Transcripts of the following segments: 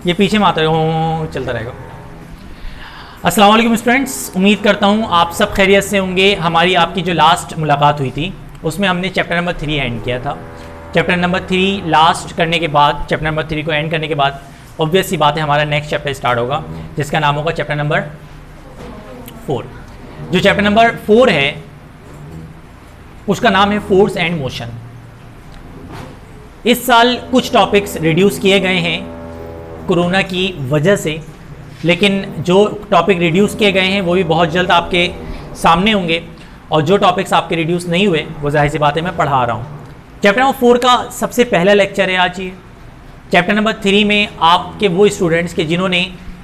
ये पीछे में आता है, चलता रहेगा। अस्सलाम वालेकुम स्टूडेंट्स, उम्मीद करता हूँ आप सब खैरियत से होंगे। हमारी आपकी जो लास्ट मुलाकात हुई थी उसमें हमने चैप्टर नंबर 3 एंड किया था। चैप्टर नंबर 3 लास्ट करने के बाद, चैप्टर नंबर 3 को एंड करने के बाद ऑब्वियस सी बात है हमारा नेक्स्ट चैप्टर स्टार्ट होगा जिसका नाम होगा चैप्टर नंबर 4। जो चैप्टर नंबर 4 है उसका नाम है फोर्स एंड मोशन। इस साल कुछ टॉपिक्स रिड्यूस किए गए हैं कोरोना की वजह से, लेकिन जो टॉपिक रिड्यूस किए गए हैं वो भी बहुत जल्द आपके सामने होंगे, और जो टॉपिक्स आपके रिड्यूस नहीं हुए वो जाहिर सी बात है मैं पढ़ा रहा हूँ। चैप्टर नंबर 4 का सबसे पहला लेक्चर है आज ये। चैप्टर नंबर 3 में आपके वो स्टूडेंट्स के जिन्होंने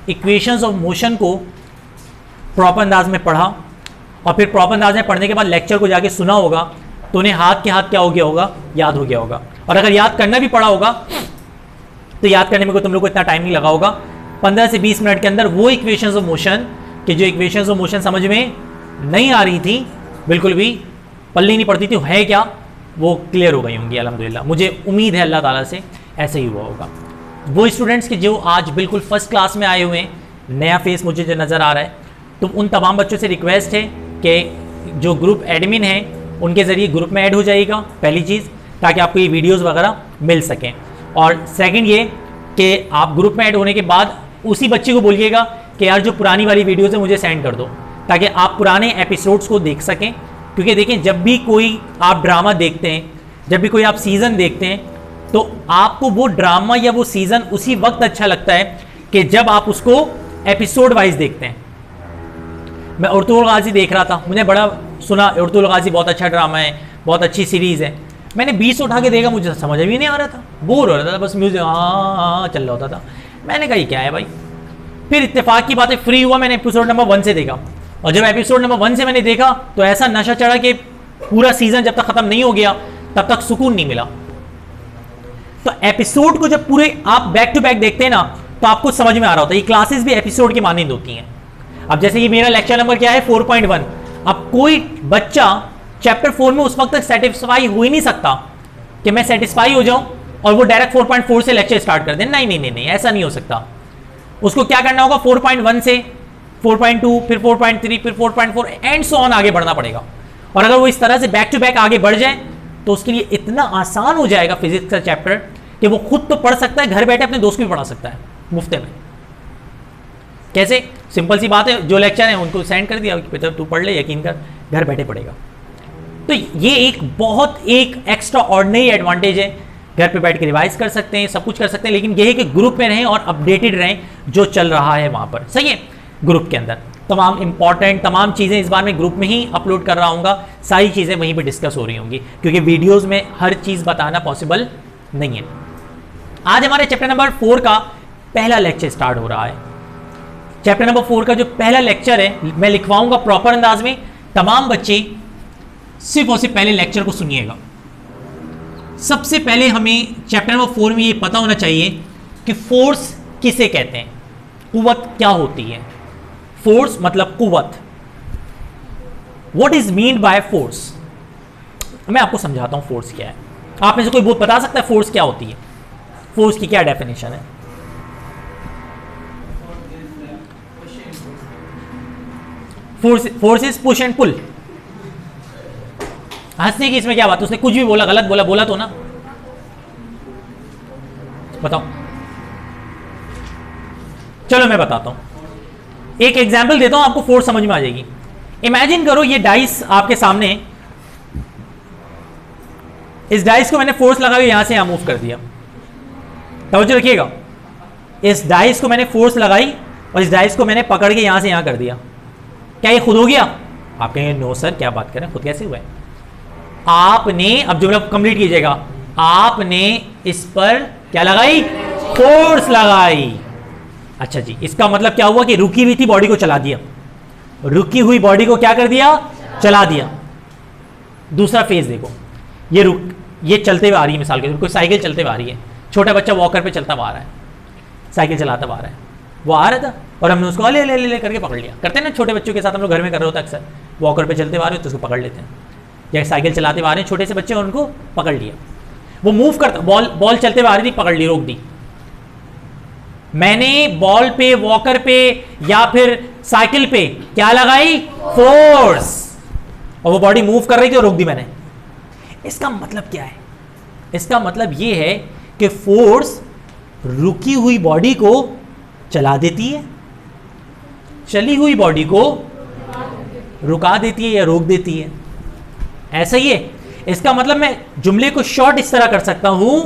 इक्वेशंस ऑफ मोशन को प्रॉपर अंदाज में पढ़ा और फिर प्रॉपर अंदाज में पढ़ने के बाद लेक्चर को जाके सुना होगा तो उन्हें हाथ के हाथ क्या हो गया होगा, याद हो गया होगा। और अगर याद करना भी पड़ा होगा तो याद करने में कोई तुम लोग को इतना टाइम नहीं लगा होगा। 15 से 20 मिनट के अंदर वो इक्वेशंस ऑफ मोशन के जो इक्वेशंस ऑफ मोशन समझ में नहीं आ रही थी, बिल्कुल भी पल्ली नहीं पड़ती थी है क्या, वो क्लियर हो गई होंगी अल्हम्दुलिल्लाह। मुझे उम्मीद है अल्लाह ताला से ऐसे ही हुआ होगा। वो स्टूडेंट्स के जो आज बिल्कुल फर्स्ट क्लास में आए हुए हैं, नया फेस मुझे जो नज़र आ रहा है, तो उन तमाम बच्चों से रिक्वेस्ट है कि जो ग्रुप एडमिन है उनके ज़रिए ग्रुप में ऐड हो जाएगा, पहली चीज़, ताकि आपको ये वीडियोस वगैरह मिल सकें। और सेकंड ये कि आप ग्रुप में ऐड होने के बाद उसी बच्चे को बोलिएगा कि यार जो पुरानी वाली वीडियोस है मुझे सेंड कर दो, ताकि आप पुराने एपिसोड्स को देख सकें। क्योंकि देखें, जब भी कोई आप ड्रामा देखते हैं, जब भी कोई आप सीज़न देखते हैं, तो आपको वो ड्रामा या वो सीज़न उसी वक्त अच्छा लगता है कि जब आप उसको एपिसोड वाइज देखते हैं। मैं उर्तुल गाजी देख रहा था, मुझे बड़ा सुना उर्तुल गाजी बहुत अच्छा ड्रामा है, बहुत अच्छी सीरीज़ है। मैंने 20 उठा के देखा, मुझे समझ भी नहीं आ रहा था, बोर हो रहा था, बस म्यूजिक हाँ चल रहा होता था। मैंने कहा ये क्या है भाई। फिर इत्तेफाक की बात है, फ्री हुआ, मैंने एपिसोड नंबर 1 से देखा, और जब एपिसोड नंबर 1 से मैंने देखा तो ऐसा नशा चढ़ा कि पूरा सीज़न जब तक ख़त्म नहीं हो गया तब तक सुकून नहीं मिला। तो एपिसोड को जब पूरे आप बैक टू बैक देखते हैं ना तो आपको समझ में आ रहा होता है। ये क्लासेस भी एपिसोड की मानंद होती हैं। अब जैसे ये मेरा लेक्चर नंबर क्या है 4.1। अब कोई बच्चा चैप्टर 4 में उस वक्त तक सेटिस्फाई हो ही नहीं सकता कि मैं सेटिस्फाई हो जाऊं और वो डायरेक्ट 4.4 से लेक्चर स्टार्ट कर दे। नहीं नहीं नहीं नहीं, ऐसा नहीं हो सकता। उसको क्या करना होगा, 4.1 से 4.2, फिर 4.3, फिर 4.4 एंड सो ऑन आगे बढ़ना पड़ेगा। और अगर वो इस तरह से बैक टू बैक आगे बढ़ जाए तो उसके लिए इतना आसान हो जाएगा फिजिक्स का चैप्टर कि वो खुद तो पढ़ सकता है, घर बैठे अपने दोस्त को भी पढ़ा सकता है मुफ्ते में। कैसे? सिंपल सी बात है, जो लेक्चर है उनको सेंड कर दिया, बेटा तू पढ़ ले, यकीन कर घर बैठे पढ़ेगा। तो ये एक बहुत एक एक्स्ट्रा ऑर्डिनरी एडवांटेज है। घर पे बैठ के रिवाइज कर सकते हैं, सब कुछ कर सकते हैं, लेकिन ये है कि ग्रुप में रहें और अपडेटेड रहें जो चल रहा है वहाँ पर। सही है, ग्रुप के अंदर तमाम इंपॉर्टेंट तमाम चीज़ें इस बार मैं ग्रुप में ही अपलोड कर रहा हूँगा, सारी चीज़ें वहीं पर डिस्कस हो रही होंगी, क्योंकि वीडियोज़ में हर चीज़ बताना पॉसिबल नहीं है। आज हमारे चैप्टर नंबर 4 का पहला लेक्चर स्टार्ट हो रहा है। चैप्टर नंबर 4 का जो पहला लेक्चर है मैं लिखवाऊंगा प्रॉपर अंदाज में। तमाम बच्चे सिर्फ और सिर्फ पहले लेक्चर को सुनिएगा। सबसे पहले हमें चैप्टर नंबर 4 में ये पता होना चाहिए कि फोर्स किसे कहते हैं, कुव्वत क्या होती है। फोर्स मतलब कुव्वत। What is mean by force? मैं आपको समझाता हूं फोर्स क्या है। आप में से कोई बहुत बता सकता है फोर्स क्या होती है? फोर्स की क्या डेफिनेशन है? Force is push and pull. हंसने की इसमें क्या बात? उसने कुछ भी बोला, गलत बोला, बोला तो ना, बताओ। चलो मैं बताता हूं, एक एग्जाम्पल देता हूं, आपको फोर्स समझ में आ जाएगी। इमेजिन करो ये डाइस आपके सामने, इस डाइस को मैंने फोर्स लगा के यहां से यहां मूव कर दिया। तवज्जो रखिएगा, इस डाइस को मैंने फोर्स लगाई और इस डाइस को मैंने पकड़ के यहां से यहां कर दिया। क्या ये खुद हो गया? आप कहेंगे नो सर, क्या बात करें, खुद कैसे हुआ है? आपने, अब जुमला कंप्लीट कीजिएगा, आपने इस पर क्या लगाई? फोर्स लगाई। अच्छा जी, इसका मतलब क्या हुआ कि रुकी हुई थी बॉडी को चला दिया। रुकी हुई बॉडी को क्या कर दिया? चला दिया। दूसरा फेज देखो, ये चलते हुए आ रही है। मिसाल के तौर पर कोई साइकिल चलते हुए आ रही है, छोटा बच्चा वॉकर पे चलता हुआ आ रहा है, साइकिल चलाता हुआ आ रहा है, वो आ रहा था और हमने उसको ले ले ले ले करके पकड़ लिया। करते हैं ना छोटे बच्चों के साथ, हम लोग घर में कर रहे होते हैं अक्सर, वॉकर पे चलते हुए आ रहे हो तो उसको पकड़ लेते हैं, या साइकिल चलाते हुए आ रहे हैं छोटे से बच्चे, उनको पकड़ लिया। वो मूव करता, बॉल चलते हुए आ रही थी, पकड़ ली, रोक दी। मैंने बॉल पे, वॉकर पे या फिर साइकिल पे क्या लगाई? फोर्स, और वो बॉडी मूव कर रही थी और रोक दी मैंने। इसका मतलब क्या है? इसका मतलब ये है कि फोर्स रुकी हुई बॉडी को चला देती है, चली हुई बॉडी को रुका देती है या रोक देती है। ऐसा ही है। इसका मतलब मैं जुमले को शॉर्ट इस तरह कर सकता हूं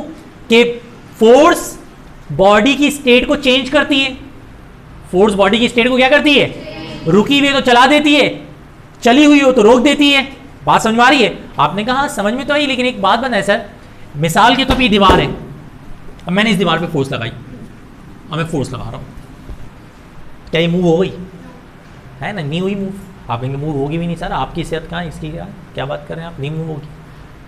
कि फोर्स बॉडी की स्टेट को चेंज करती है। फोर्स बॉडी की स्टेट को क्या करती है? रुकी हुई तो चला देती है, चली हुई हो तो रोक देती है। बात समझ में आ रही है? आपने कहा समझ में तो आई, लेकिन एक बात बताएं सर, मिसाल के तो ये दीवार है, अब मैंने इस दीवार पे फोर्स लगाई, अब मैं फोर्स लगा रहा हूं, क्या ये मूव हो गई? है ना, नहीं हुई मूव। आप कहेंगे मूव होगी भी नहीं सर, आपकी सेहत कहाँ, इसकी क्या बात कर रहे हैं आप, नहीं मूव होगी।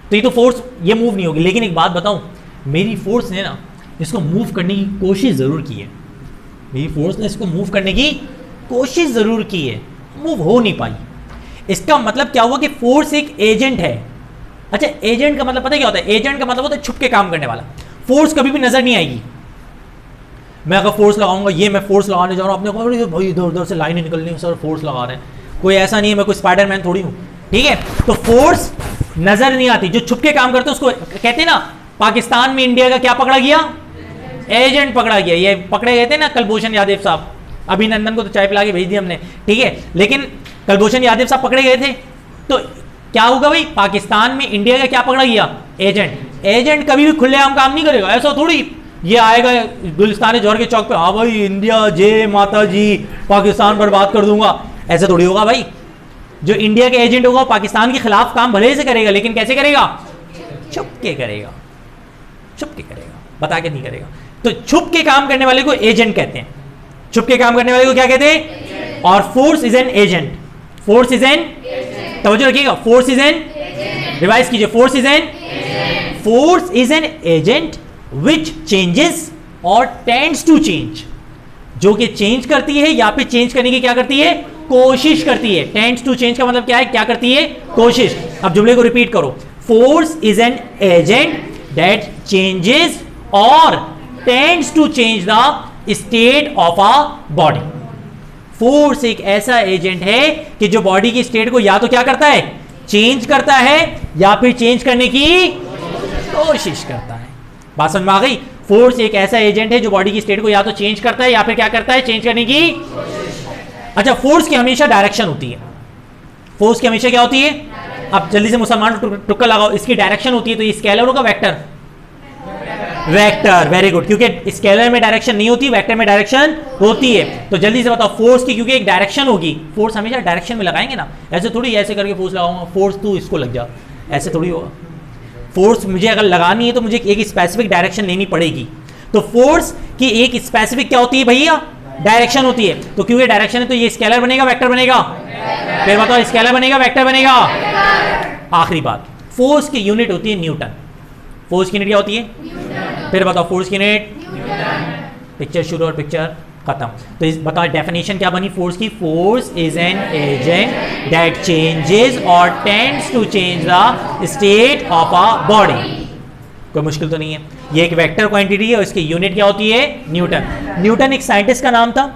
तो ये तो फोर्स, ये मूव नहीं होगी। लेकिन एक बात बताऊं, मेरी फोर्स ने ना इसको मूव करने की कोशिश ज़रूर की है। मेरी फोर्स ने इसको मूव करने की कोशिश ज़रूर की है, मूव हो नहीं पाई। इसका मतलब क्या हुआ कि फोर्स एक एजेंट है। अच्छा, एजेंट का मतलब पता है क्या होता है? एजेंट का मतलब होता है छुप के काम करने वाला। फोर्स कभी भी नजर नहीं आएगी। मैं अगर फोर्स लगाऊंगा, ये मैं फोर्स लगाने जा रहा हूँ, आपने कहा भाई इधर उधर से लाइनें निकल रही हैं सर, फोर्स लगा रहे हैं। कोई ऐसा नहीं है, मैं कोई स्पाइडरमैन थोड़ी हूँ, ठीक है? तो फोर्स नजर नहीं आती, जो छुप के काम करते हैं उसको कहते हैं ना। पाकिस्तान में इंडिया का क्या पकड़ा गया? एजेंट पकड़ा गया। ये पकड़े गए थे ना कलभूषण यादव साहब, अभिनंदन को तो चाय पिला के भेज दी हमने, ठीक है? लेकिन कलभूषण यादव साहब पकड़े गए थे, तो क्या होगा भाई? पाकिस्तान में इंडिया का क्या पकड़ा गया? एजेंट। एजेंट कभी भी खुलेआम काम नहीं करेगा। ऐसा थोड़ी ये आएगा गुलिस्तान जौहर के चौक पे, हाँ भाई इंडिया जय माता जी, पाकिस्तान बर्बाद कर दूंगा, ऐसे थोड़ी होगा भाई। जो इंडिया के एजेंट होगा पाकिस्तान के खिलाफ काम भले से करेगा, लेकिन कैसे करेगा? छुप के करेगा, छुप के करेगा, बता के नहीं करेगा। तो छुप के काम करने वाले को एजेंट कहते हैं। छुप के काम करने वाले को क्या कहते हैं? और force is an agent. Force is N, तवज्जो रखिएगा, फोर्स इज एन, रिवाइज कीजिए, force is N, force is an agent which changes or tends to change, जो कि चेंज करती है या फिर चेंज करने की क्या करती है? कोशिश करती है। टेंड्स टू चेंज का मतलब क्या है? क्या करती है? कोशिश। अब जुमले को रिपीट करो, force is an agent that changes or tends to change the state of a body. Force एक ऐसा एजेंट है कि जो बॉडी की स्टेट को या तो क्या करता है? चेंज करता है या फिर चेंज करने की कोशिश करता है। बात समझ में आ गई? फोर्स एक ऐसा एजेंट है जो बॉडी की स्टेट को या तो चेंज करता है या फिर क्या करता है? चेंज करने की। अच्छा, फोर्स की हमेशा डायरेक्शन होती है। फोर्स की हमेशा क्या होती है? अब जल्दी से मुसलमान टुक्का लगाओ, इसकी डायरेक्शन होती है, तो ये स्केलर होगा वेक्टर? वेक्टर, वेरी गुड, क्योंकि स्केलर में डायरेक्शन नहीं होती, वेक्टर में डायरेक्शन होती है। तो जल्दी से बताओ, फोर्स की क्योंकि एक डायरेक्शन होगी, फोर्स हमेशा डायरेक्शन में लगाएंगे ना, ऐसे थोड़ी ऐसे करके फोर्स लगाऊंगा, फोर्स तू इसको लग जा, ऐसे थोड़ी होगा। फोर्स मुझे अगर लगानी है तो मुझे एक स्पेसिफिक डायरेक्शन लेनी पड़ेगी। तो फोर्स की एक स्पेसिफिक क्या होती है भैया? डायरेक्शन होती है। तो क्योंकि डायरेक्शन है तो ये स्केलर बनेगा वेक्टर बनेगा? फिर बताओ, स्केलर बनेगा वेक्टर बनेगा? आखिरी बात, फोर्स की यूनिट होती है न्यूटन। फोर्स की यूनिट क्या होती है? फिर बताओ, फोर्स की यूनिट, पिक्चर शुरू और पिक्चर खत्म। तो इस बताओ डेफिनेशन क्या बनी फोर्स की? Force is an agent that changes or tends to change the state of a body. कोई मुश्किल तो नहीं है। ये एक वेक्टर क्वांटिटी है और इसकी यूनिट क्या होती है? न्यूटन। न्यूटन एक साइंटिस्ट का नाम था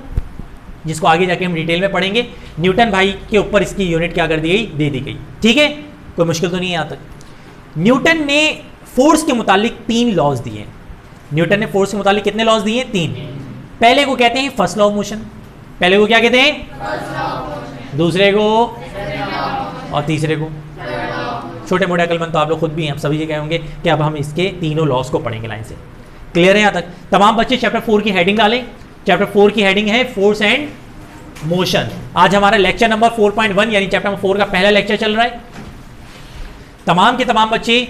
जिसको आगे जाके हम डिटेल में पढ़ेंगे। न्यूटन भाई के ऊपर इसकी यूनिट क्या कर दी गई? दे दी गई। ठीक है, कोई मुश्किल तो नहीं है यहाँ तक। न्यूटन ने फोर्स के मुतालिक 3 लॉज दिए। न्यूटन ने फोर्स के मुतालिक कितने लॉज दिए? 3। पहले को कहते हैं फर्स्ट लॉ ऑफ मोशन। पहले को क्या कहते हैं? दूसरे को, और तीसरे को। छोटे मोटे अकलमंद तो आप लोग खुद भी हैं, आप सभी ये कहेंगे कि अब हम इसके तीनों लॉज को पढ़ेंगे लाइन से। क्लियर है यहाँ तक? तमाम बच्चे चैप्टर 4 की हेडिंग डालें। चैप्टर 4 की हेडिंग है फोर्स एंड मोशन। आज हमारा लेक्चर नंबर 4.1 यानी चैप्टर नंबर 4 का पहला लेक्चर चल रहा है। तमाम के तमाम बच्चे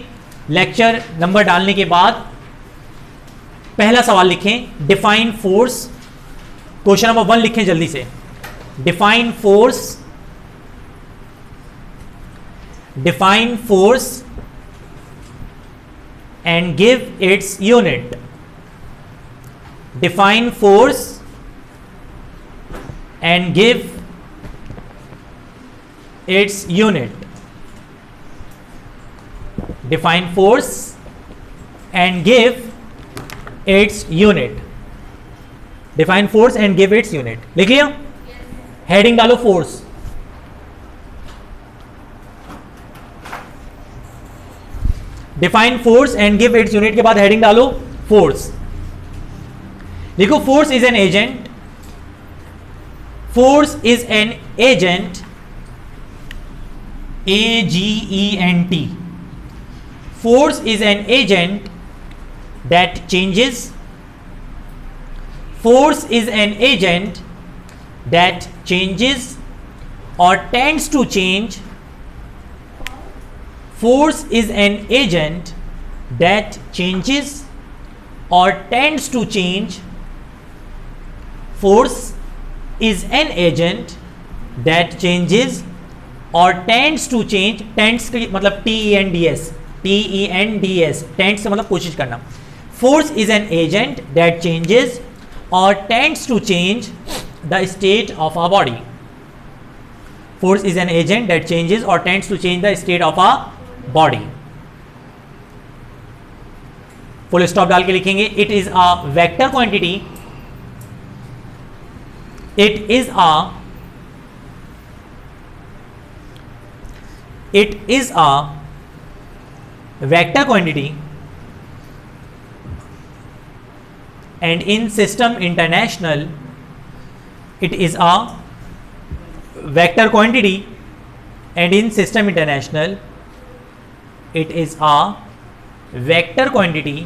लेक्चर नंबर डालने के बाद पहला सवाल लिखें, डिफाइन फोर्स। क्वेश्चन नंबर 1 लिखें जल्दी से, define force, define force and give its unit. Define force and give its unit. Define force and give its unit. Define force and give its unit. लिख लिया? हेडिंग डालो force. Define force and give its unit के बाद heading डालो force. देखो, force is an agent, force is an agent, AGENT, force is an agent that changes, force is an agent that changes or tends to change, force is an agent that changes or tends to change, force is an agent that changes or tends to change, tends मतलब TENDS, tends से मतलब कोशिश करना। Force is an agent that changes or tends to change the state of a body. Force is an agent that changes or tends to change the state of a body. Full stop डाल के लिखेंगे, it is a vector quantity, इट इज a vector quantity and in System International it is a vector quantity and in System International it is a vector quantity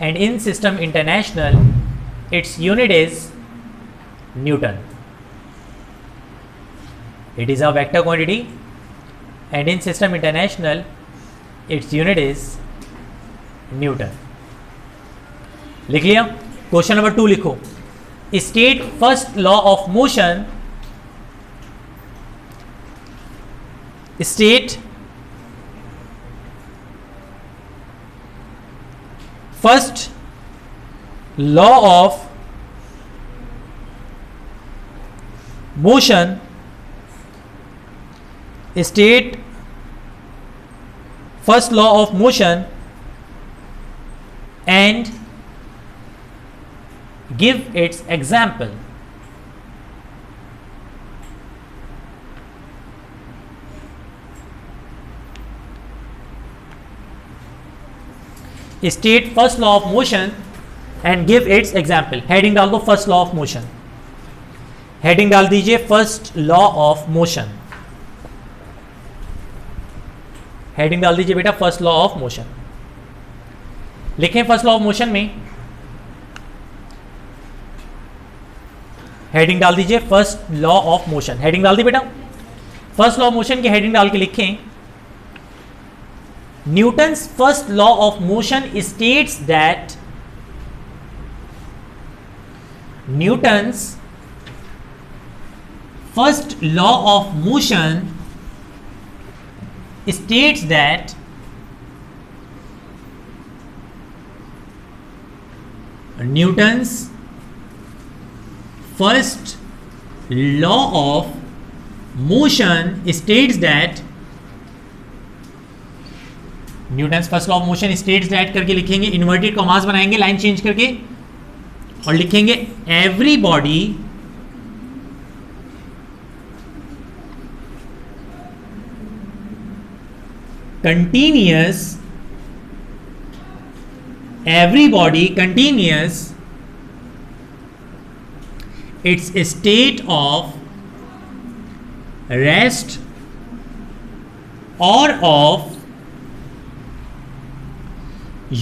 and in System International its unit is Newton. It is a vector quantity and in System International its unit is Newton. लिख लिया? Question number 2 लिखो, state first law of motion, state first law of motion, state first law of motion and give its example. State first law of motion and give its example. Heading डाल दो first law of motion, heading डाल दीजिए first law of motion, heading डाल दीजिए बेटा first law of motion. लिखें first law of motion में, heading डाल दीजिए first law of motion, heading डाल दी बेटा। फर्स्ट लॉ ऑफ मोशन की हेडिंग डाल के लिखें, Newton's first law of motion states that, Newton's first law of motion states that Newton's first law of motion states that, Newton's first law of motion states that करके लिखेंगे, inverted commas बनाएंगे line change करके और लिखेंगे every body continuous, every body continuous its state of rest or of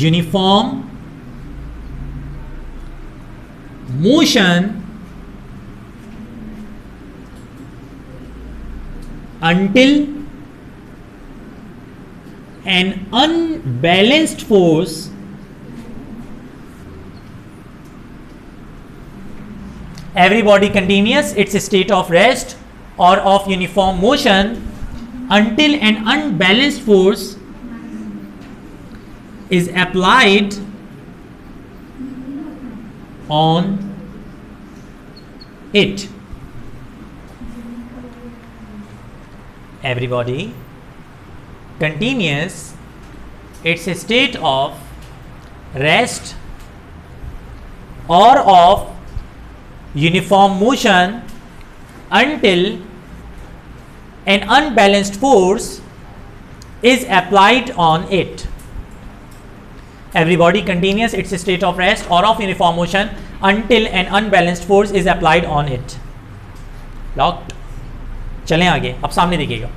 uniform motion until an unbalanced force every body continuous its state of rest or of uniform motion until an unbalanced force is applied on it. Every body continuous its state of rest or of uniform motion until an unbalanced force is applied on it. Every body continues its state of rest or of uniform motion until an unbalanced force is applied on it. Locked? चलें आगे, अब सामने देखिएगा.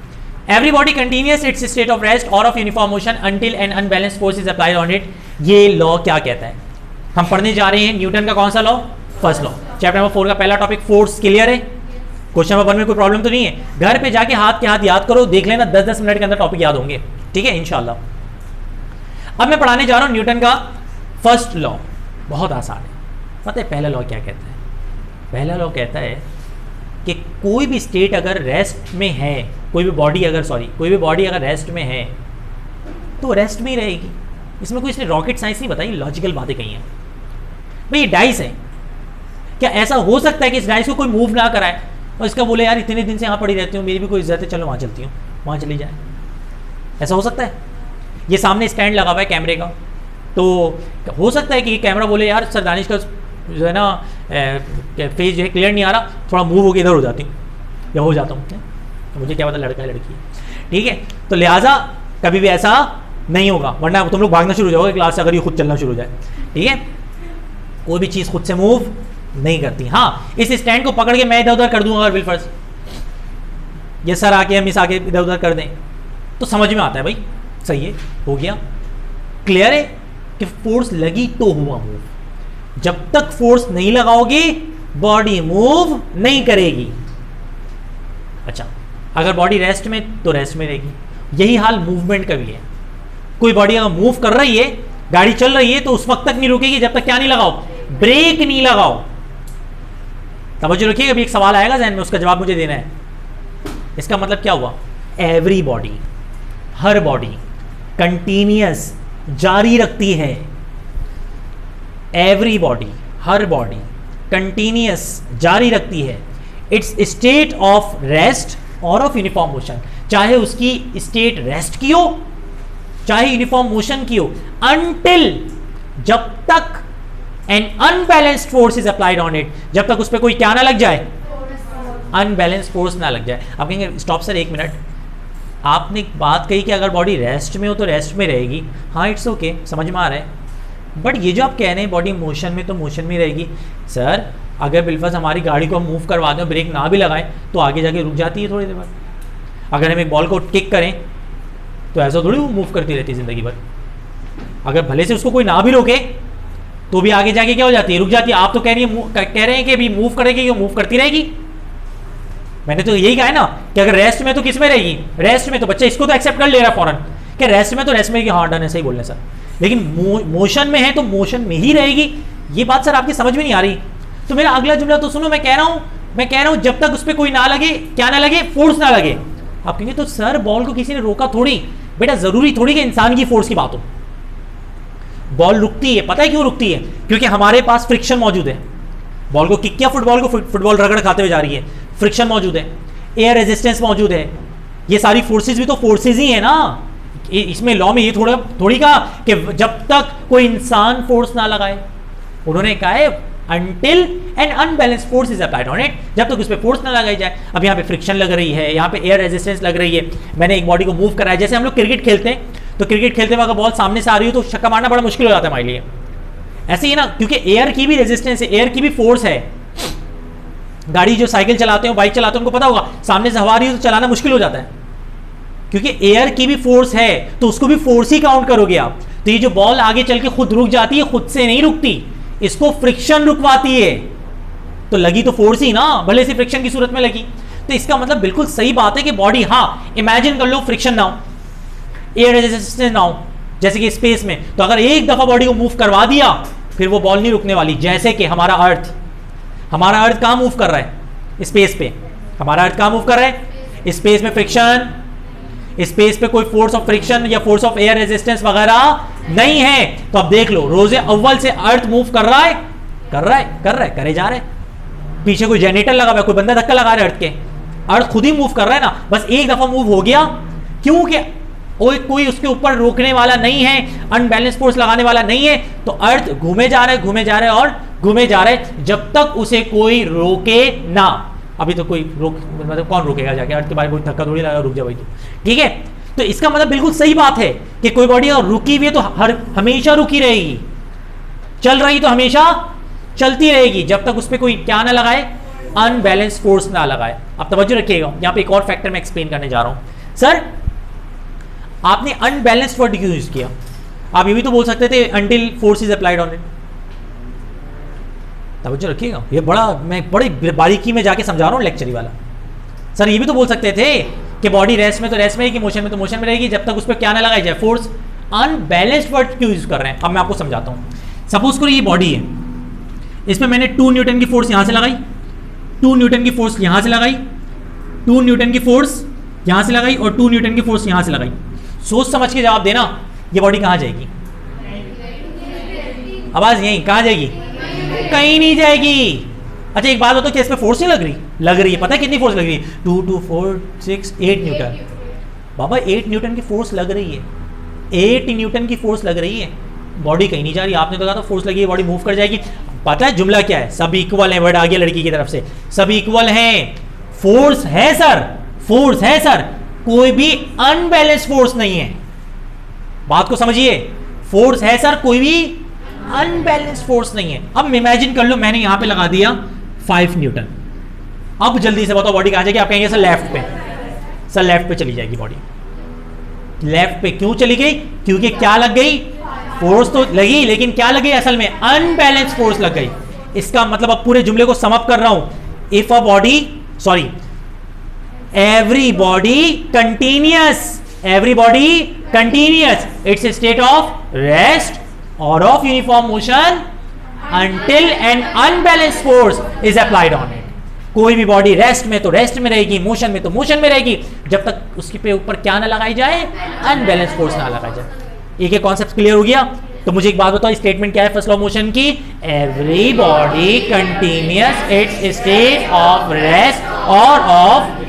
Every body continues its state of rest or of uniform motion until an unbalanced force is applied on it. ये law क्या कहता है? हम पढ़ने जा रहे हैं न्यूटन का कौन सा law? First law. Chapter number 4 का पहला टॉपिक फोर्स. क्लियर है? क्वेश्चन नंबर 1 में कोई प्रॉब्लम तो नहीं है? घर पे जाके हाथ के हाथ याद करो, देख लेना 10-10 मिनट के अंदर टॉपिक याद होंगे. ठीक है इंशाल्लाह. अब मैं पढ़ाने जा रहा हूं न्यूटन का फर्स्ट लॉ. बहुत आसान है. पता है पहला लॉ क्या कहता है? पहला लॉ कहता है कि कोई भी स्टेट अगर रेस्ट में है, कोई भी बॉडी अगर रेस्ट में है तो रेस्ट में ही रहेगी. इसमें कोई इसने रॉकेट साइंस नहीं बताई, लॉजिकल बातें कही हैं. भाई ये डाइस है, क्या ऐसा हो सकता है कि इस डाइस को कोई मूव ना कराए और इसका बोले यार इतने दिन से यहाँ पड़ी रहती हूँ, मेरी भी कोई इज्जत है, चलो वहाँ चलती हूँ, वहाँ चली जाए? ऐसा हो सकता है? ये सामने स्टैंड लगा हुआ है कैमरे का, तो हो सकता है कि कैमरा बोले यार सर दानिश का जो है ना फेस जो है क्लियर नहीं आ रहा, थोड़ा मूव होकर इधर हो जाती हूँ या हो जाता हूँ, तो मुझे क्या पता लड़का है लड़की है. ठीक है, तो लिहाजा कभी भी ऐसा नहीं होगा, वरना तुम लोग भागना शुरू हो जाओगे क्लास से अगर ये खुद चलना शुरू हो जाए. ठीक है, कोई भी चीज़ खुद से मूव नहीं करती. हाँ, इस स्टैंड को पकड़ के मैं इधर उधर कर दूंगा अगर बिलफर्ज, ये सर आके मिस आके इधर उधर कर दें तो समझ में आता है भाई सही है, हो गया. क्लियर है कि फोर्स लगी तो हुआ मूव. जब तक फोर्स नहीं लगाओगे बॉडी मूव नहीं करेगी. अच्छा, अगर बॉडी रेस्ट में तो रेस्ट में रहेगी. यही हाल मूवमेंट का भी है. कोई बॉडी अगर मूव कर रही है, गाड़ी चल रही है, तो उस वक्त तक नहीं रुकेगी जब तक क्या नहीं लगाओ, ब्रेक नहीं लगाओ. तवज्जो रखिएगा, अभी एक सवाल आएगा ज़हन में, उसका जवाब मुझे देना है. इसका मतलब क्या हुआ? एवरी बॉडी, हर बॉडी कंटिन्यूअस जारी रखती है. एवरी बॉडी, हर बॉडी कंटिन्यूअस जारी रखती है इट्स स्टेट ऑफ रेस्ट और ऑफ यूनिफॉर्म मोशन. चाहे उसकी स्टेट रेस्ट की हो चाहे यूनिफॉर्म मोशन की हो, अनटिल, जब तक N unbalanced force is applied on it, जब तक उस पर कोई क्या ना लग जाए, अनबैलेंस्ड फोर्स ना लग जाए. आप कहेंगे स्टॉप सर एक मिनट, आपने एक बात कही कि अगर बॉडी रेस्ट में हो तो रेस्ट में रहेगी. हाँ इट्स ओके, समझ में आ रहा है, बट ये जो आप कह रहे हैं बॉडी मोशन में तो मोशन में रहेगी. सर अगर बिलफर्ज हमारी गाड़ी को हम मूव करवा दें, ब्रेक ना भी लगाएं तो आगे जाके रुक जाती है थोड़ी देर बाद. अगर हम एक बॉल को किक करें तो ऐसा थोड़ी वो मूव करती रहती है ज़िंदगी भर. अगर भले से उसको कोई ना भी रोके तो भी आगे जाके क्या हो जाती है, रुक जाती है. आप तो कह रहे हैं कि अभी मूव करेगी, मूव करती रहेगी. मैंने तो यही कहा है ना कि अगर रेस्ट में तो किस में रहेगी, रेस्ट में. तो बच्चा इसको तो एक्सेप्ट कर ले रहा है फौरन कि रेस्ट में तो रेस्ट में, हाँ डन है, सही बोल रहे सर. लेकिन मोशन में है तो मोशन में ही रहेगी. ये बात सर आपकी समझ में नहीं आ रही. तो मेरा अगला जुमला तो सुनो, मैं कह रहा हूं जब तक उस पर कोई ना लगे, क्या ना लगे, फोर्स ना लगे. आप कहेंगे तो सर बॉल को किसी ने रोका थोड़ी. बेटा जरूरी थोड़ी कि इंसान की फोर्स की बात हो. बॉल रुकती है, पता है क्यों रुकती है? क्योंकि हमारे पास फ्रिक्शन मौजूद है. बॉल को किक किया, फुटबॉल रगड़ खाते हुए जा रही है, फ्रिक्शन मौजूद है, एयर रेजिस्टेंस मौजूद है. ये सारी फोर्सेज भी तो फोर्सेज ही है ना. इसमें लॉ में ये थोड़ी कहा कि जब तक कोई इंसान फोर्स ना लगाए. उन्होंने कहा है until an unbalanced force is applied on it, जब तक उस पर फोर्स ना लगाई जाए. अब यहाँ पे फ्रिक्शन लग रही है, यहाँ पे एयर रेजिस्टेंस लग रही है. मैंने एक बॉडी को मूव कराया. जैसे हम लोग क्रिकेट खेलते हैं तो क्रिकेट खेलते वक्त बॉल सामने से आ रही हो तो छक्का मारना बड़ा मुश्किल हो जाता है हमारे लिए. ऐसे ही ना, क्योंकि एयर की भी रेजिस्टेंस है, एयर की भी फोर्स है. गाड़ी जो साइकिल चलाते हो, बाइक चलाते हो, उनको पता होगा सामने से हवा आ रही हो तो चलाना मुश्किल हो जाता है, क्योंकि एयर की भी फोर्स है. तो उसको भी फोर्स ही काउंट करोगे आप. तो ये जो बॉल आगे चल के खुद रुक जाती है, खुद से नहीं रुकती, इसको फ्रिक्शन रुकवाती है. तो लगी तो फोर्स ही ना, भले से फ्रिक्शन की सूरत में लगी. तो इसका मतलब बिल्कुल सही बात है कि बॉडी, हाँ इमेजिन कर लो फ्रिक्शन ना हो, एयर रेजिस्टेंस ना हो, जैसे कि स्पेस में. तो अगर एक दफा बॉडी को मूव करवा दिया फिर वो बॉल नहीं रुकने वाली. जैसे कि हमारा अर्थ कहाँ मूव कर रहा है? स्पेस पे. हमारा अर्थ कहाँ मूव कर रहा है? स्पेस में. फ्रिक्शन, स्पेस पे कोई फोर्स ऑफ फ्रिक्शन या फोर्स ऑफ एयर रेजिस्टेंस वगैरह नहीं है. तो अब देख लो, रोजे अव्वल से अर्थ मूव कर रहा है, करे जा रहा है. पीछे कोई जनरेटर लगा हुआ है, कोई बंदा धक्का लगा रहा है अर्थ के, अर्थ खुद ही मूव कर रहा है ना. बस एक दफा मूव हो गया, क्योंकि कोई उसके ऊपर रोकने वाला नहीं है, अनबैलेंस फोर्स लगाने वाला नहीं है, तो अर्थ घूमे जा रहा है, घूमे जा रहा है और घूमे जा रहा है जब तक उसे कोई रोके ना। अभी तो कोई रोक, मतलब कौन रोकेगा जाके, अर्थ के बारे में कोई धक्का थोड़ी लगा रुक जा भाई तो, ठीक है। तो इसका मतलब बिल्कुल सही बात है कि कोई बॉडी अगर रुकी हुई है तो हमेशा रुकी रहेगी, चल रही तो हमेशा चलती रहेगी जब तक उस पर कोई क्या ना लगाए, अनबैलेंस फोर्स ना लगाए। अब तवज्जो रखिएगा, यहां पे एक और फैक्टर मैं एक्सप्लेन करने जा रहा हूं। सर आपने अनबैलेंस्ड वर्ड क्यों यूज किया? आप ये भी तो बोल सकते थे until force is applied on it. तवज्जो रखिएगा, ये मैं बड़ी बारीकी में जाके समझा रहा हूं लेक्चरी वाला। सर ये भी तो बोल सकते थे कि बॉडी रेस्ट में तो रेस्ट में रहेगी, मोशन में तो मोशन में रहेगी जब तक उस पर क्या ना लगाई जाए फोर्स। अनबैलेंस्ड वर्ड क्यों यूज कर रहे हैं? अब मैं आपको समझाता हूं। सपोज करो ये बॉडी है, इसमें मैंने 2 न्यूटन की फोर्स यहां से लगाई, 2 न्यूटन की फोर्स यहां से लगाई, 2 न्यूटन की फोर्स यहां से लगाई और 2 न्यूटन की फोर्स यहां से लगाई। सोच समझ के जवाब देना, ये बॉडी कहां जाएगी? आवाज यहीं, कहां जाएगी? कहीं नहीं जाएगी। अच्छा एक बात बताओ, क्या इस पे फोर्स नहीं लग रही? लग रही है। पता है कितनी फोर्स लग रही है? 2 2 4 6 8 न्यूटन। बाबा 8 न्यूटन की फोर्स लग रही है, 8 न्यूटन की फोर्स लग रही है, बॉडी कहीं नहीं जा रही। आपने तो कहा था फोर्स लगी है बॉडी मूव कर जाएगी। पता है जुमला क्या है? सब इक्वल है, वर्ड आ गया लड़की की तरफ से, सब इक्वल हैं। फोर्स है सर, फोर्स है सर, कोई भी अनबैलेंस फोर्स नहीं है। बात को समझिए, फोर्स है सर, कोई भी अनबैलेंस फोर्स नहीं है। अब इमेजिन कर लो मैंने यहां पे लगा दिया 5 न्यूटन। अब जल्दी से बताओ बॉडी कहां जाएगी? आप कहेंगे सर लेफ्ट पे। सर लेफ्ट पे चली जाएगी बॉडी। लेफ्ट पे क्यों चली गई? क्योंकि क्या लग गई? फोर्स तो लगी, लेकिन क्या लगी असल में? अनबैलेंस फोर्स लग गई। इसका मतलब अब पूरे जुमले को समअप कर रहा हूं। If a body, sorry, every body continuous, every body continuous, it's a state of rest or of uniform motion until an unbalanced force is applied on it. कोई भी बॉडी रेस्ट में तो रेस्ट में रहेगी, motion में तो motion में रहेगी जब तक उसके पे ऊपर क्या ना लगाई जाए, अनबैलेंस फोर्स ना लगाई जाए। एक कॉन्सेप्ट क्लियर हो गया? तो मुझे एक बात बताओ, स्टेटमेंट क्या है फर्स्ट लॉ मोशन की? Every body continuous it's state of rest और of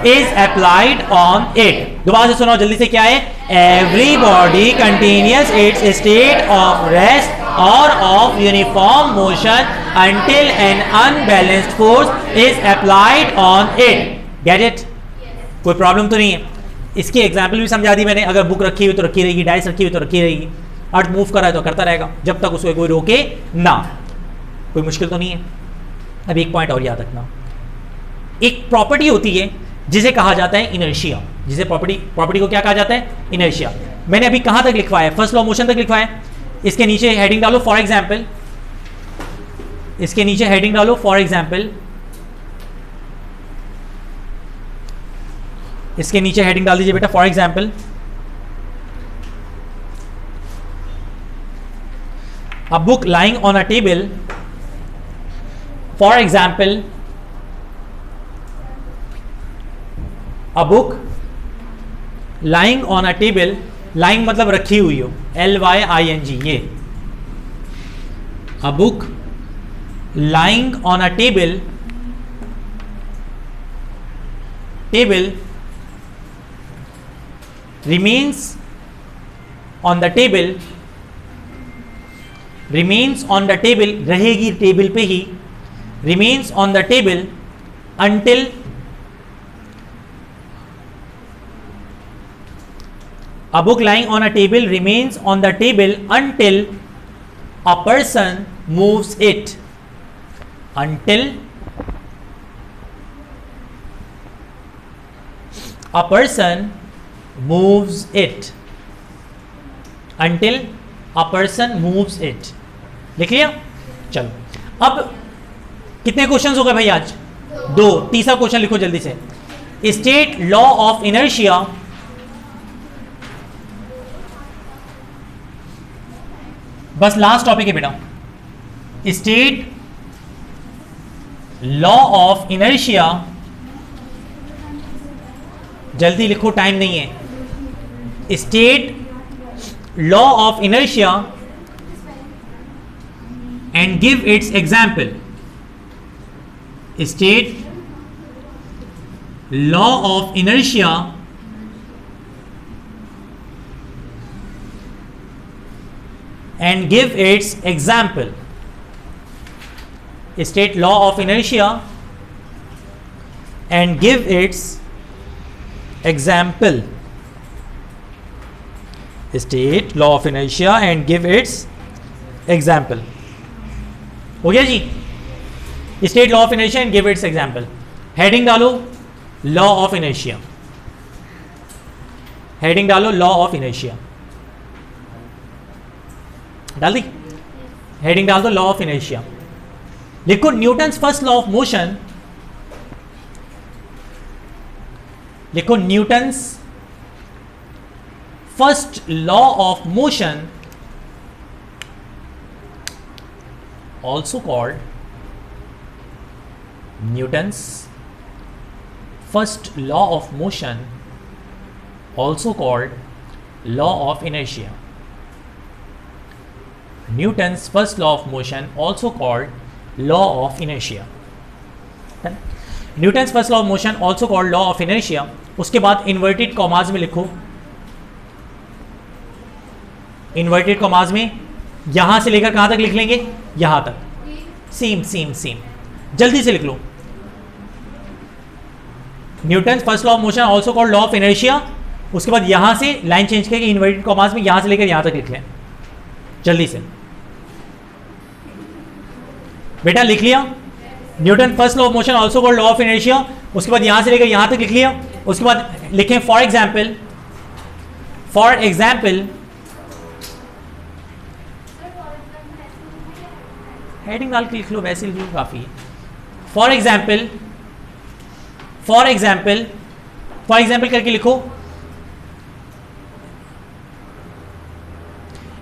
is applied on it. दोबारा से सुनाओ जल्दी से, क्या है? Every body continues its state of rest or of uniform motion until an unbalanced force is applied on it. Get it? कोई problem तो नहीं है? इसकी एग्जाम्पल भी समझा दी मैंने। अगर बुक रखी हुई तो रखी रहेगी, डाइस रखी हुई तो रखी रहेगी, अर्थ मूव कर रहा है तो करता रहेगा जब तक उसको कोई रोके ना। कोई मुश्किल तो नहीं है। अब एक पॉइंट और याद रखना, एक प्रॉपर्टी होती है जिसे कहा जाता है इनर्शिया। जिसे प्रॉपर्टी को क्या कहा जाता है? इनर्शिया। मैंने अभी कहां तक लिखवाया है? फर्स्ट लॉ मोशन तक लिखवाया है। इसके नीचे हेडिंग डालो फॉर एग्जाम्पल, इसके नीचे हेडिंग डालो फॉर एग्जाम्पल, इसके नीचे हेडिंग डाल दीजिए बेटा for example. A book lying on a table, for example a book lying on a table, lying मतलब रखी हुई हो, LYING, ये a book lying on a table, table remains on the table, remains on the table, रहेगी table पे ही, remains on the table until a book lying on a table remains on the table until a person moves it. Until a person moves it. Until a person moves it. लिख लिया? चलो अब कितने questions हो गए भाई आज? 2। तीसरा क्वेश्चन लिखो जल्दी से। स्टेट लॉ ऑफ इनर्शिया बस लास्ट टॉपिक है बेटा। स्टेट लॉ ऑफ इनर्शिया, जल्दी लिखो टाइम नहीं है। State law of inertia and give its example. State law of inertia and give its example. State law of inertia and give its example. State law of inertia and give its example. हो गया जी? State law of inertia and give its example. Heading डालो law of inertia. Heading डालो law of inertia. डाल दी? Heading डाल दो law of inertia. लिखो Newton's first law of motion. लिखो Newton's first law of motion also called Newton's first law of motion also called law of inertia. Newton's first law of motion also called law of inertia. Newton's first law of motion also called law of inertia. उसके बाद inverted commas में लिखो. Inverted commas में यहां से लेकर कहां तक लिख लेंगे? यहां तक. Same same same. जल्दी से लिख लो. Newton's first law of motion also called law of inertia. उसके बाद यहां से लाइन चेंज करके इन्वर्टेड कॉमाज में यहां से लेकर यहां तक लिख लें. जल्दी से बेटा लिख लिया. Newton first law of motion also called law of inertia. उसके बाद यहां से लेकर यहां तक लिख लिया. उसके बाद लिखें for example. For example heading डाल के लिख लो, वैसे लिख लो काफी है. For example for example for example करके लिखो.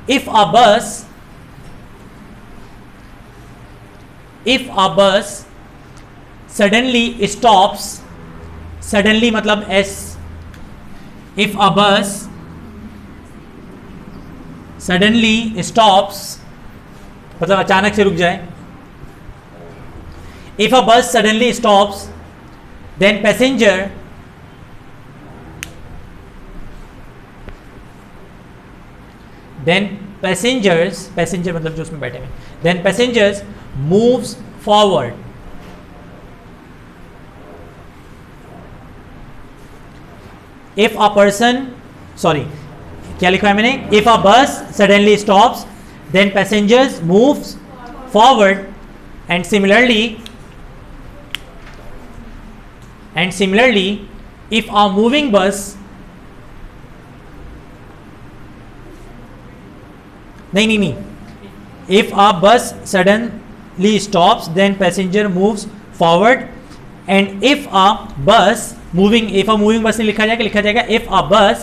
If a bus suddenly stops, suddenly मतलब S. If a bus suddenly stops मतलब अचानक से रुक जाए. If a bus suddenly stops, then passenger passenger मतलब जो उसमें बैठे हुए, then passengers moves forward. If a person, sorry, क्या लिखा है मैंने? If a bus suddenly stops, then passengers moves forward, and similarly, if a moving bus नहीं. If a bus suddenly stops, then passenger moves forward, and if a moving bus नहीं लिखा जाएगा if a bus.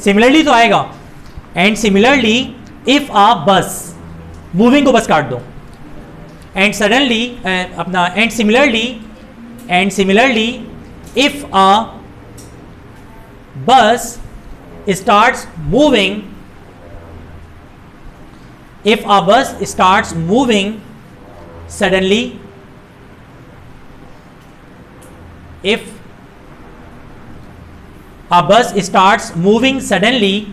Similarly तो आएगा. And similarly, if a bus moving को बस काट दो. And similarly, if a bus starts moving, suddenly, if a bus starts moving suddenly,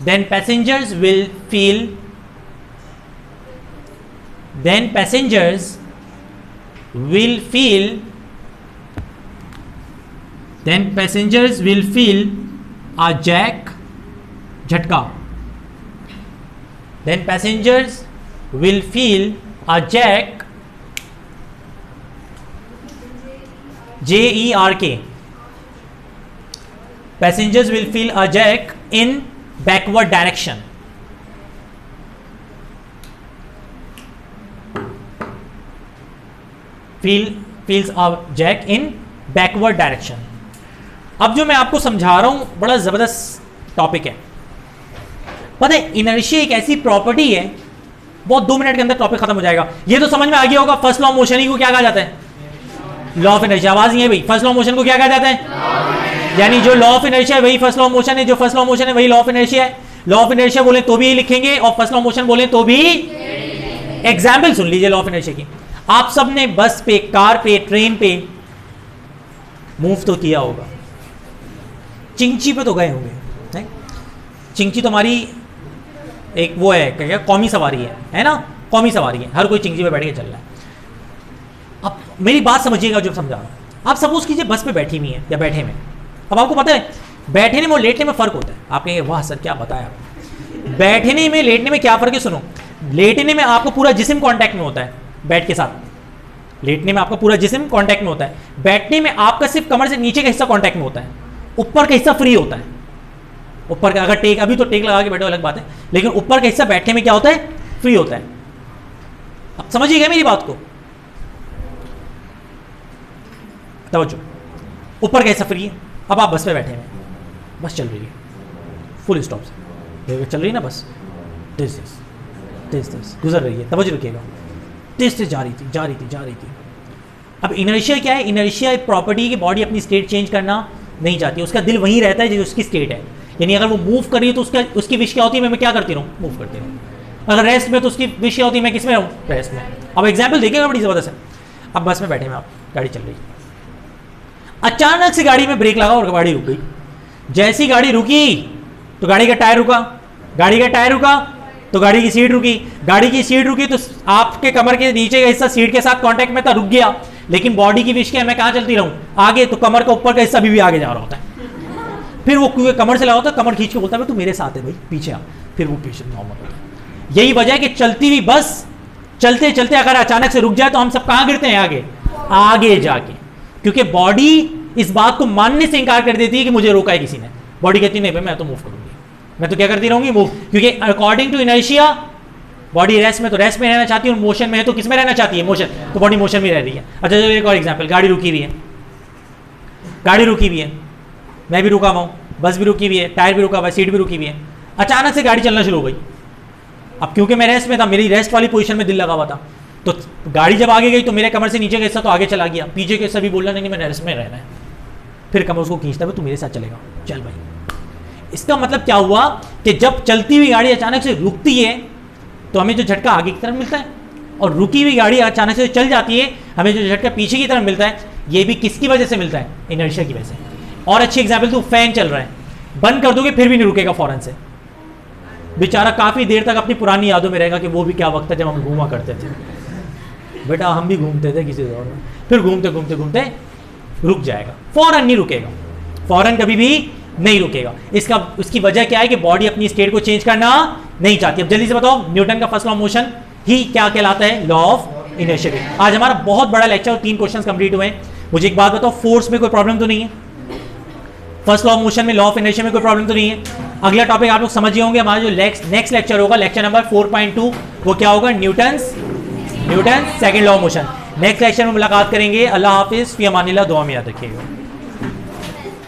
then passengers will feel a झटका. Then passengers will feel a jerk, Jerk. Passengers will feel a jerk in backward direction. Feels a jerk in backward direction. अब जो मैं आपको समझा रहा हूं बड़ा जबरदस्त टॉपिक है. पता है इनर्शिया एक ऐसी प्रॉपर्टी है, बहुत 2 मिनट के अंदर टॉपिक खत्म हो जाएगा. ये तो समझ में आ गया होगा फर्स्ट लॉ ऑफ मोशन ही को क्या कहा जाता है? Law of inertia. आवाज नहीं है भाई. फर्स्ट लॉ ऑफ मोशन को क्या कहा जाता है? यानी जो लॉ ऑफ इनर्शिया है वही फर्स्ट लॉ ऑफ मोशन है, जो फर्स्ट लॉ ऑफ मोशन है वही लॉ ऑफ इनर्शिया है. लॉ ऑफ इनर्शिया बोले तो भी यही लिखेंगे और फर्स्ट लॉ ऑफ मोशन बोले तो भी. एग्जाम्पल सुन लीजिए लॉ ऑफ इनर्शिया की. आप सब ने बस पे, कार पे, ट्रेन पे मूव तो किया होगा, चिंची पे तो गए होंगे, नहीं? चिंची तो हमारी एक वो है क्या, कौमी सवारी है ना, कौमी सवारी है, हर कोई चिंची पे बैठ के चल रहा है। अब मेरी बात समझिएगा जो समझा रहा हूँ। आप सपोज कीजिए बस पे बैठी हुई है या बैठे में, अब आपको पता है बैठने में और लेटने में फ़र्क होता है। आप कहेंगे वाह सर क्या बताया आपने, बैठने में लेटने में क्या फ़र्क है? सुनो, लेटने में आपको पूरा जिस्म कांटेक्ट में होता है बेड के साथ, लेटने में आपका पूरा जिस्म कांटेक्ट में होता है, बैठने में आपका सिर्फ कमर से नीचे का हिस्सा कांटेक्ट में होता है, ऊपर का हिस्सा फ्री होता है। ऊपर का अगर टेक, अभी तो टेक लगा के बैठो अलग बात है, लेकिन ऊपर का हिस्सा बैठने में क्या होता है? फ्री होता है। अब समझिएगा मेरी बात को, तवज्जो, ऊपर का हिस्सा फ्री है। अब आप बस पे बैठे हैं, बस चल रही है फुल स्टॉप से, चल रही है ना बस, तेज तेज तेज तेज गुजर रही है, तवज्जो रखिएगा, तेज तेज जा रही थी जा रही थी जा रही थी। अब इनर्शिया क्या है? इनर्शिया एक प्रॉपर्टी की बॉडी अपनी स्टेट चेंज करना नहीं चाहती, उसका दिल वहीं रहता है जो उसकी स्टेट है। यानी अगर वो मूव कर रही है तो उसकी विश क्या होती है? मैं क्या करती रहूँ? मूव करती रहूँ। अगर रेस्ट में तो उसकी विश क्या होती है? मैं किस में रहूँ? रेस्ट में। अब एग्जाम्पल देखिएगा बड़ी ज़बरदस्त है। अब बस में बैठे में आप, गाड़ी चल रही है, अचानक से गाड़ी में ब्रेक लगा और गाड़ी रुक गई। जैसी गाड़ी रुकी तो गाड़ी का टायर रुका, गाड़ी का टायर रुका तो गाड़ी की सीट रुकी, गाड़ी की सीट रुकी तो आपके कमर के नीचे का हिस्सा सीट के साथ कांटेक्ट में था, रुक गया। लेकिन बॉडी की विश क्या है? मैं कहाँ चलती रहूँ? आगे। तो कमर का ऊपर का हिस्सा भी आगे जा रहा होता है। फिर वो क्योंकि कमर से लगा होता है, कमर खींच के बोलता है तू मेरे साथ है भाई, पीछे आ। फिर वो पीछे नॉर्मल होता है। यही वजह है कि चलती हुई बस चलते चलते अगर अचानक से रुक जाए तो हम सब कहाँ गिरते हैं? आगे, आगे जाके। क्योंकि बॉडी इस बात को मानने से इंकार कर देती है कि मुझे रोका है किसी ने। बॉडी कहती नहीं भाई मैं तो मूव करूंगी, मैं तो क्या करती रहूंगी? मूव। क्योंकि according to inertia body rest में तो रेस्ट में रहना चाहती है, और मोशन में है तो किस में रहना चाहती है? मोशन। तो बॉडी मोशन में रह रही है। अच्छा चलो एक और एग्जांपल, गाड़ी रुकी हुई है, गाड़ी रुकी हुई है, मैं भी रुका हुआ हूँ, बस भी रुकी हुई है, टायर भी रुका हुआ है, सीट भी रुकी हुई है। अचानक से गाड़ी चलना शुरू हो गई। अब क्योंकि मैं रेस्ट में था, मेरी रेस्ट वाली पोजीशन में दिल लगा हुआ था, तो गाड़ी जब आगे गई तो मेरे कमर से नीचे का हिस्सा तो आगे चला गया, पीछे के हिस्सा भी बोला नहीं मैं रेस्ट में रहना है। फिर कमर उसको खींचता है, तू मेरे साथ चलेगा, चल भाई। इसका मतलब क्या हुआ कि जब चलती हुई गाड़ी अचानक से रुकती है तो हमें जो झटका आगे की तरफ मिलता है, और रुकी हुई गाड़ी अचानक से चल जाती है हमें जो झटका पीछे की तरफ मिलता है, ये भी किसकी वजह से मिलता है? इनर्शिया की वजह से। और अच्छी एग्जाम्पल, तू फैन चल रहा है, बंद कर दोगे फिर भी नहीं रुकेगा फौरन से, बेचारा काफ़ी देर तक अपनी पुरानी यादों में रहेगा कि वो भी क्या वक्त है जब हम घूमा करते थे, बेटा हम भी घूमते थे किसी दौर में। फिर घूमते घूमते घूमते रुक जाएगा, फौरन नहीं रुकेगा, फौरन कभी भी नहीं रुकेगा। उसकी वजह क्या है कि बॉडी अपनी स्टेट को चेंज करना नहीं चाहती। अब जल्दी से बताओ, न्यूटन का फर्स्ट लॉ ऑफ मोशन ही क्या कहलाता है? Law of inertia. आज हमारा बहुत बड़ा लेक्चर और 3 क्वेश्चन कंप्लीट हुए हैं। मुझे एक बात बताओ, फोर्स में कोई प्रॉब्लम तो नहीं है? फर्स्ट लॉ ऑफ मोशन में, लॉ ऑफ इनर्शिया में कोई प्रॉब्लम तो नहीं है? अगला टॉपिक आप लोग समझ होंगे, हमारा जो नेक्स्ट लेक्चर होगा, लेक्चर नंबर 4.2, वो क्या होगा? Newton second law of motion. Next lecture में मुलाकात करेंगे। अल्लाह हाफिज़, फी अमानिल्लाह, दुआ में याद रखिएगा।